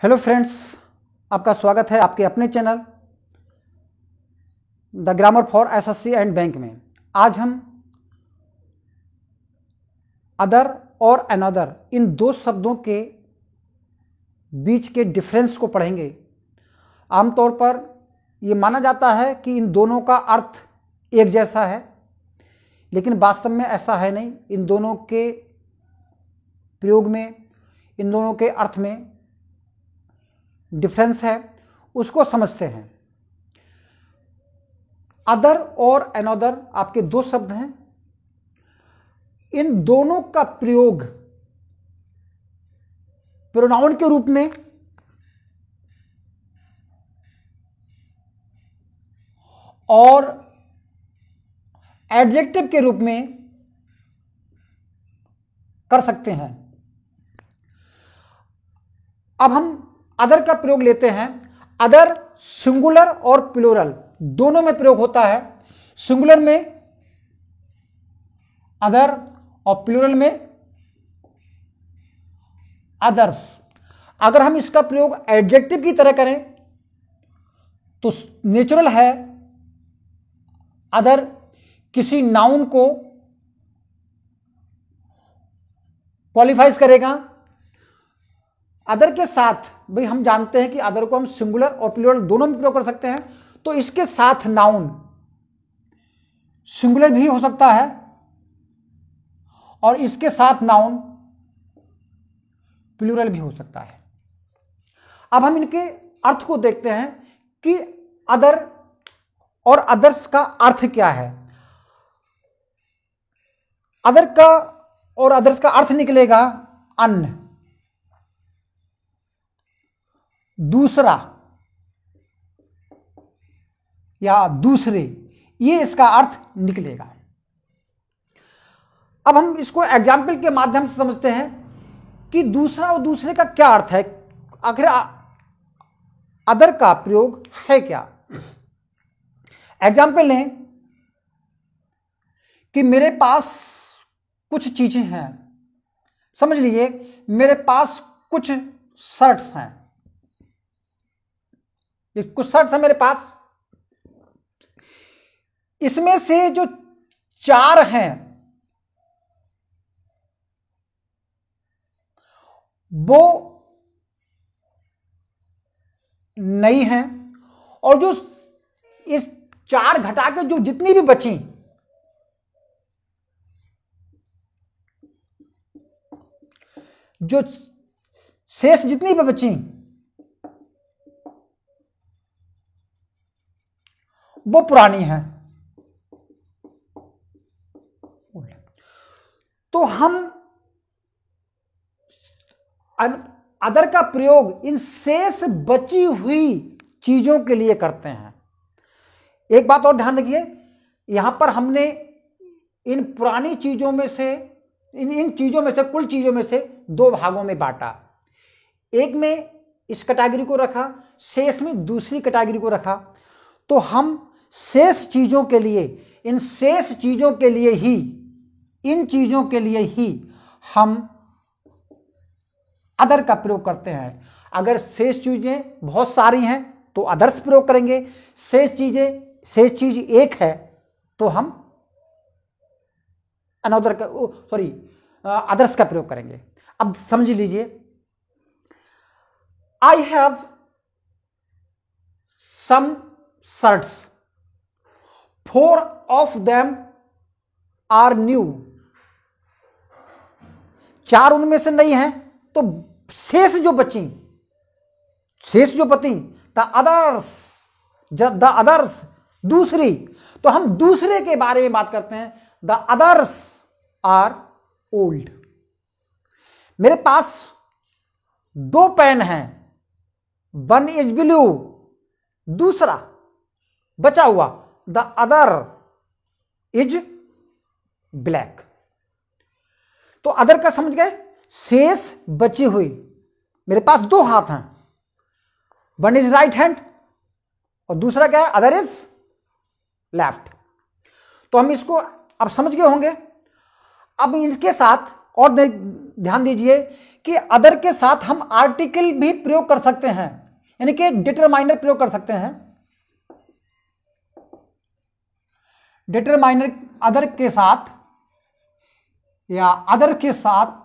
Hello friends, आपका स्वागत है आपके अपने channel the grammar for SSC and bank में। आज हम अदर और अनदर इन दो शब्दों के बीच के डिफरेंस को पढ़ेंगे। आमतौर पर यह माना जाता है कि इन दोनों का अर्थ एक जैसा है, लेकिन वास्तव में ऐसा है नहीं। इन दोनों के प्रयोग में, इन दोनों के अर्थ में डिफरेंस है, उसको समझते हैं। अदर और अनदर आपके दो शब्द हैं। इन दोनों का प्रयोग प्रोनाउन के रूप में और एडजेक्टिव के रूप में कर सकते हैं। अब हम अदर का प्रयोग लेते हैं। अदर सिंगुलर और प्लूरल दोनों में प्रयोग होता है। सिंगुलर में अदर और प्लूरल में अदर्स। अगर हम इसका प्रयोग एडजेक्टिव की तरह करें तो नेचुरल है अदर किसी नाउन को क्वालिफाइज करेगा। अदर के साथ भाई हम जानते हैं कि अदर को हम सिंगुलर और प्लूरल दोनों में प्रयोग कर सकते हैं, तो इसके साथ नाउन सिंगुलर भी हो सकता है और इसके साथ नाउन प्लूरल भी हो सकता है। अब हम इनके अर्थ को देखते हैं कि अदर और अदर्स का अर्थ क्या है। अदर का और अदर्स का अर्थ निकलेगा अन्य, दूसरा या दूसरे, ये इसका अर्थ निकलेगा। अब हम इसको एग्जाम्पल के माध्यम से समझते हैं कि दूसरा और दूसरे का क्या अर्थ है, आखिर अदर का प्रयोग है क्या। एग्जाम्पल लें कि मेरे पास कुछ चीजें हैं। समझ लीजिए मेरे पास कुछ शर्ट्स हैं। ये कुछ शर्ट्स हैं मेरे पास। इसमें से जो 4 हैं वो नई हैं, और जो इस 4 घटा के जो जितनी भी बची, जो शेष जितनी भी बची वो पुरानी है। तो हम अदर का प्रयोग इन शेष बची हुई चीजों के लिए करते हैं। एक बात और ध्यान रखिए, यहां पर हमने इन पुरानी चीजों में से, इन चीजों में से, कुल चीजों में से 2 भागों में बांटा। एक में इस कैटेगरी को रखा, शेष में दूसरी कैटेगरी को रखा। तो हम शेष चीजों के लिए, इन शेष चीजों के लिए ही, इन चीजों के लिए ही हम अदर का प्रयोग करते हैं। अगर शेष चीजें बहुत सारी हैं तो अदर्स प्रयोग करेंगे। शेष चीज एक है तो हम अदर्स का प्रयोग करेंगे। अब समझ लीजिए, I have some shirts, 4 of them are new। 4 उनमें से नई हैं, तो शेष जो बची, द अदर्स दूसरी, तो हम दूसरे के बारे में बात करते हैं। The others are old. मेरे पास 2 पेन हैं, 1 is ब्लू, दूसरा बचा हुआ द अदर इज ब्लैक। तो अदर का समझ गए, शेष बची हुई। मेरे पास 2 हाथ हैं, 1 इज राइट हैंड और दूसरा क्या है, अदर इज लेफ्ट। तो हम इसको अब समझ गए होंगे। अब इनके साथ और ध्यान दीजिए कि अदर के साथ हम आर्टिकल भी प्रयोग कर सकते हैं, यानी कि डिटरमाइनर प्रयोग कर सकते हैं। डिटरमाइनर अदर के साथ या अदर के साथ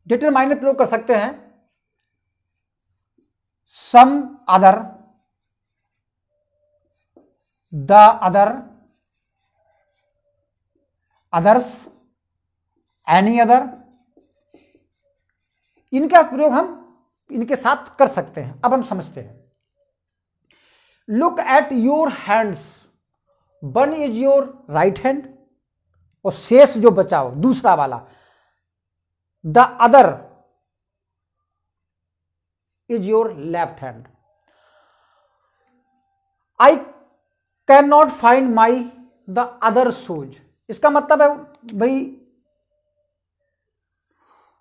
डिटरमाइनर प्रयोग कर सकते हैं। Some other, the other, others, any other, इनका प्रयोग हम इनके साथ कर सकते हैं। अब हम समझते हैं। Look at your hands, one is your right hand, और शेष जो बचा हो दूसरा वाला, the other is your left hand. I can not find my the other shoes. इसका मतलब है भाई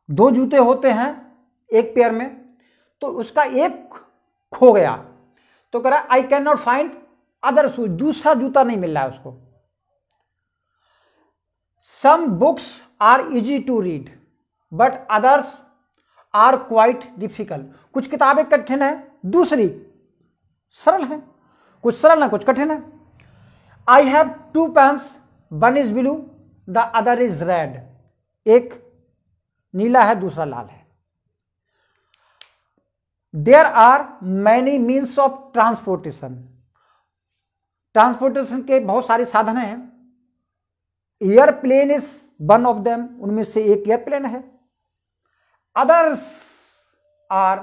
दो जूते होते हैं एक पेयर में, तो उसका एक खो गया, तो कह रहा है I can not find other shoes, दूसरा जूता नहीं मिल रहा है उसको। Some books are easy to read but others are quite difficult. कुछ किताबें कठिन है, दूसरी सरल है। कुछ सरल है, कुछ कठिन है। I have two pens, one is blue, the other is red. एक नीला है, दूसरा लाल है। There are many means of transportation. Transportation के बहुत सारे साधन हैं। Airplane is one of them, उनमें से एक एयरप्लेन है। Others are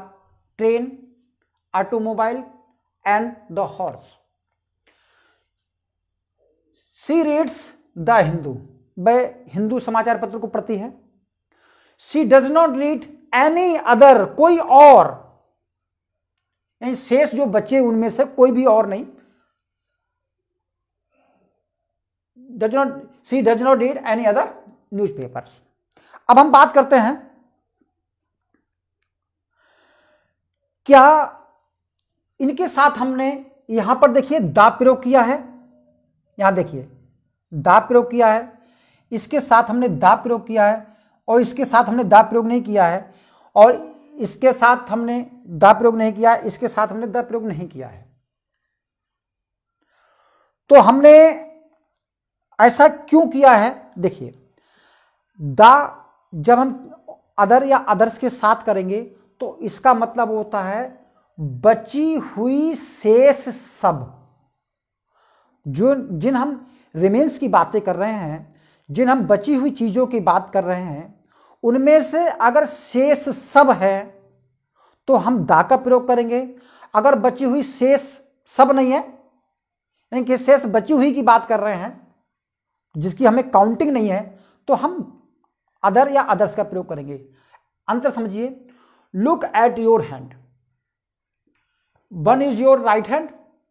train, automobile and the horse. She reads the Hindu, वह हिंदू समाचार पत्र को पढ़ती है। She does not read any other, कोई और, यानी शेष जो बच्चे उनमें से कोई भी और नहीं। She does not read any other newspapers. अब हम बात करते हैं क्या इनके साथ हमने यहां पर देखिए दा प्रयोग किया है, यहां देखिए दा प्रयोग किया है, इसके साथ हमने दा प्रयोग किया है, और इसके साथ हमने दा प्रयोग नहीं किया है, और इसके साथ हमने दा प्रयोग नहीं किया है, इसके साथ हमने दा प्रयोग नहीं किया है। तो हमने ऐसा क्यों किया है? देखिए दा जब हम अदर या अदर्स के साथ करेंगे तो इसका मतलब होता है बची हुई शेष सब, जो जिन हम रिमेन्स की बातें कर रहे हैं, जिन हम बची हुई चीजों की बात कर रहे हैं, उनमें से अगर शेष सब है तो हम दा का प्रयोग करेंगे। अगर बची हुई शेष सब नहीं है, यानी कि शेष बची हुई की बात कर रहे हैं जिसकी हमें काउंटिंग नहीं है, तो हम अदर या अदर्स का प्रयोग करेंगे। अंतर समझिए। Look at your hand, one is your right hand,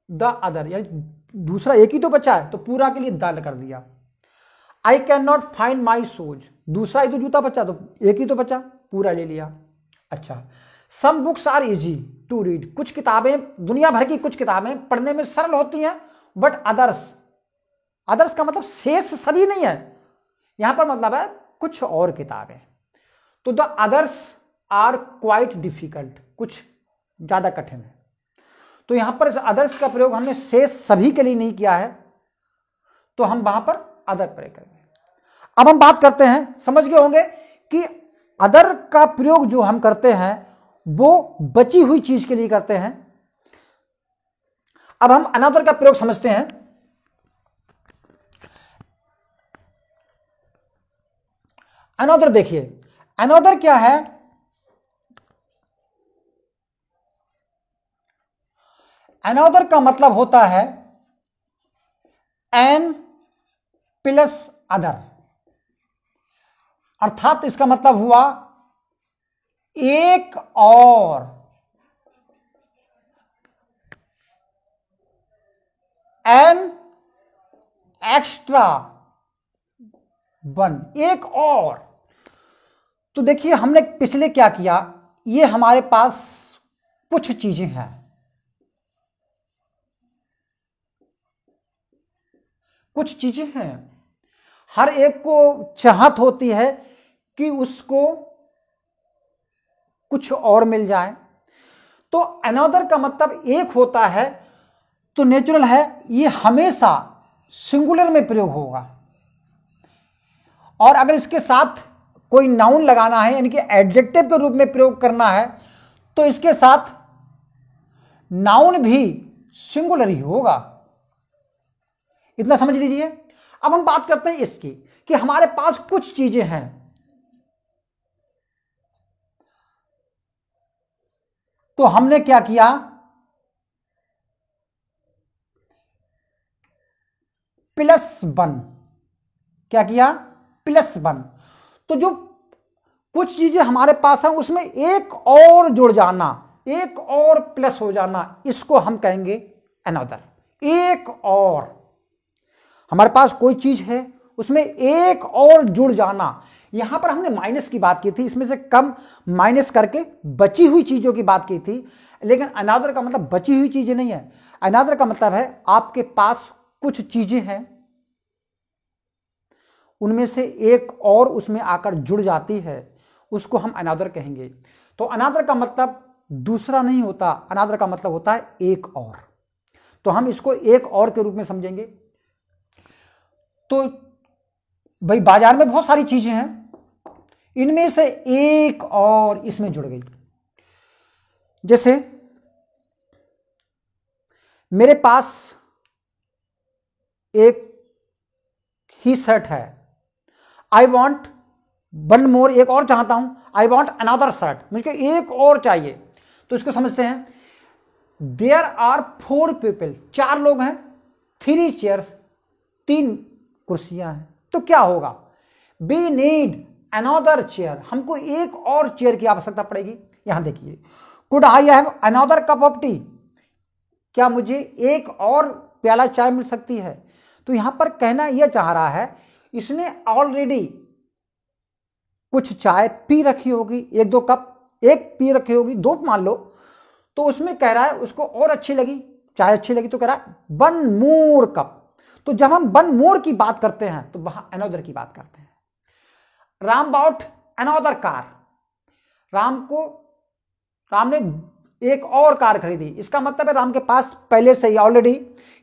the other, यानी दूसरा एक ही तो बचा है, तो पूरा के लिए द कर दिया। आई can not find my shoes, दूसरा ही तो जूता बचा, तो एक ही तो बचा, पूरा ले लिया। अच्छा, some books are easy to read, कुछ किताबें, दुनिया भर की कुछ किताबें पढ़ने में सरल होती हैं, बट अदर्स, अदर्स का मतलब शेष सभी नहीं है, यहां पर मतलब है कुछ और किताबें। तो the others are quite difficult, कुछ ज्यादा कठिन है। तो यहां पर अदर्स का प्रयोग हमने शेष सभी के लिए नहीं किया है, तो हम वहां पर अदर प्रयोग करेंगे। अब हम बात करते हैं, समझ गए होंगे कि अदर का प्रयोग जो हम करते हैं वो बची हुई चीज के लिए करते हैं। अब हम अनदर का प्रयोग समझते हैं। अनदर देखिए, अनदर क्या है? अनदर का मतलब होता है एन प्लस अदर, अर्थात इसका मतलब हुआ एक और, एन एक्स्ट्रा वन, एक और। तो देखिए हमने पिछले क्या किया, ये हमारे पास कुछ चीजें हैं, कुछ चीजें हैं, हर एक को चाहत होती है कि उसको कुछ और मिल जाए। तो अनदर का मतलब एक होता है, तो नेचुरल है ये हमेशा सिंगुलर में प्रयोग होगा। और अगर इसके साथ कोई नाउन लगाना है, यानी कि एडजेक्टिव के रूप में प्रयोग करना है, तो इसके साथ नाउन भी सिंगुलर ही होगा। इतना समझ लीजिए। अब हम बात करते हैं इसकी कि हमारे पास कुछ चीजें हैं, तो हमने क्या किया, +1। क्या किया, +1। तो जो कुछ चीजें हमारे पास हैं उसमें एक और जुड़ जाना, एक और प्लस हो जाना, इसको हम कहेंगे अनदर। एक और, हमारे पास कोई चीज है उसमें एक और जुड़ जाना। यहां पर हमने माइनस की बात की थी, इसमें से कम माइनस करके बची हुई चीजों की बात की थी, लेकिन अनदर का मतलब बची हुई चीजें नहीं है। अनदर का मतलब है आपके पास कुछ चीजें हैं, उनमें से एक और उसमें आकर जुड़ जाती है, उसको हम अनदर कहेंगे। तो अनदर का मतलब दूसरा नहीं होता, अनदर का मतलब होता है एक और। तो हम इसको एक और के रूप में समझेंगे। तो भाई बाजार में बहुत सारी चीजें हैं, इनमें से एक और इसमें जुड़ गई। जैसे मेरे पास एक ही शर्ट है, आई वॉन्ट 1 मोर, एक और चाहता हूं, आई वॉन्ट अनदर शर्ट, मुझे एक और चाहिए। तो इसको समझते हैं, देयर आर 4 पीपल, 4 लोग हैं, 3 चेयर्स, 3 कुर्सियां हैं। तो क्या होगा, वी नीड अनदर चेयर, हमको एक और चेयर की आवश्यकता पड़ेगी। यहां देखिए, could I have another cup of T, क्या मुझे एक और प्याला चाय मिल सकती है। तो यहां पर कहना यह चाह रहा है, इसने ऑलरेडी कुछ चाय पी रखी होगी, 1-2 कप, एक पी रखी होगी, 2 मान लो, तो उसमें कह रहा है उसको और अच्छी लगी, चाय अच्छी लगी, तो कह रहा है 1 मोर कप। तो जब हम 1 मोर की बात करते हैं तो वहां अनदर की बात करते हैं। Ram bought another car, Ram ने एक और कार खरीदी, इसका मतलब है राम के पास पहले से ही ऑलरेडी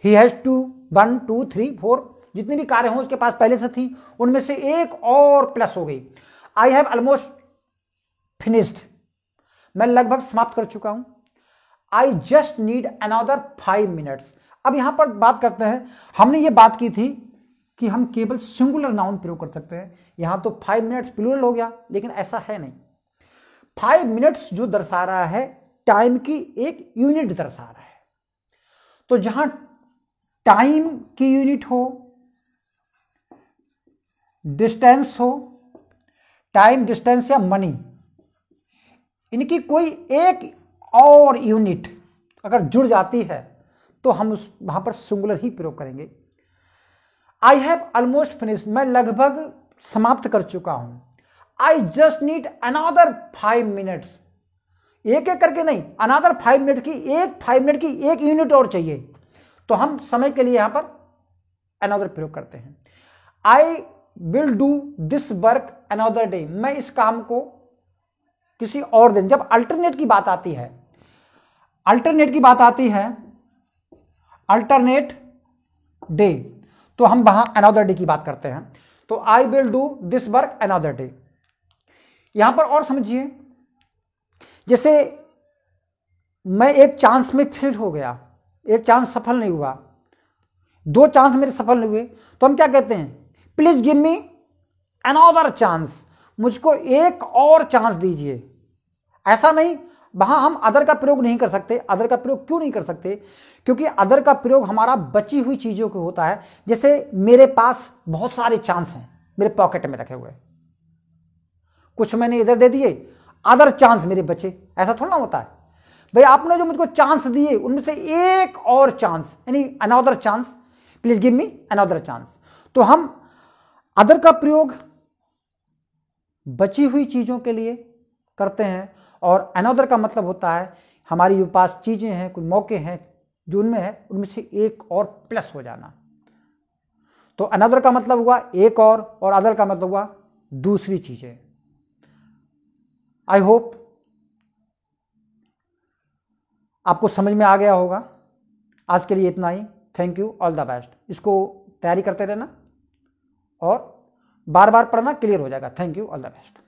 ही हैज 1 2 3 4 जितनी भी कारें हों उसके पास पहले से थी, उनमें से एक और प्लस हो गई। आई हैव ऑलमोस्ट फिनिश्ड, मैं लगभग समाप्त कर चुका हूं। I just need another 5 minutes. अब यहां पर बात करते हैं, हमने ये बात की थी कि हम केवल सिंगुलर नाउन प्रयोग कर सकते हैं, यहां तो 5 मिनट्स प्लूरल हो गया, लेकिन ऐसा है नहीं। 5 मिनट्स जो दर्शा रहा है टाइम की एक यूनिट दर्शा रहा है। तो जहां टाइम की यूनिट हो, डिस्टेंस हो, टाइम, डिस्टेंस या मनी, इनकी कोई एक और यूनिट अगर जुड़ जाती है तो हम वहां पर सिंगुलर ही प्रयोग करेंगे। आई हैव ऑलमोस्ट फिनिश्ड, मैं लगभग समाप्त कर चुका हूं। I just need another 5 minutes, एक एक करके नहीं, अनदर 5 मिनट की, 5 मिनट की एक यूनिट और चाहिए, तो हम समय के लिए यहां पर अनदर प्रयोग करते हैं। I will do this work another day, मैं इस काम को किसी और दिन, जब अल्टरनेट की बात आती है, अल्टरनेट डे, तो हम वहां अनदर डे की बात करते हैं। तो I will do this work another day. यहां पर और समझिए, जैसे मैं एक चांस में फेल हो गया, एक चांस सफल नहीं हुआ, 2 चांस मेरे सफल नहीं हुए, तो हम क्या कहते हैं, please give me another chance, मुझको एक और चांस दीजिए। ऐसा नहीं, वहां हम अदर का प्रयोग नहीं कर सकते। अदर का प्रयोग क्यों नहीं कर सकते, क्योंकि अदर का प्रयोग हमारा बची हुई चीजों को होता है। जैसे मेरे पास बहुत सारे चांस हैं, मेरे पॉकेट में रखे हुए, कुछ मैंने इधर दे दिए, अदर चांस मेरे बचे, ऐसा थोड़ा ना होता है। भाई आपने जो मुझको चांस दिए उनमें से एक और चांस, यानी another chance, please give me another chance. तो हम अदर का प्रयोग बची हुई चीजों के लिए करते हैं, और अनदर का मतलब होता है हमारी जो पास चीजें हैं, कुछ मौके हैं जो उनमें है, उनमें से एक और प्लस हो जाना। तो अनदर का मतलब हुआ एक और अदर का मतलब हुआ दूसरी चीजें। आई होप आपको समझ में आ गया होगा। आज के लिए इतना ही। Thank you, all the best. इसको तैयारी करते रहना और बार बार पढ़ना, क्लियर हो जाएगा। Thank you, all the best.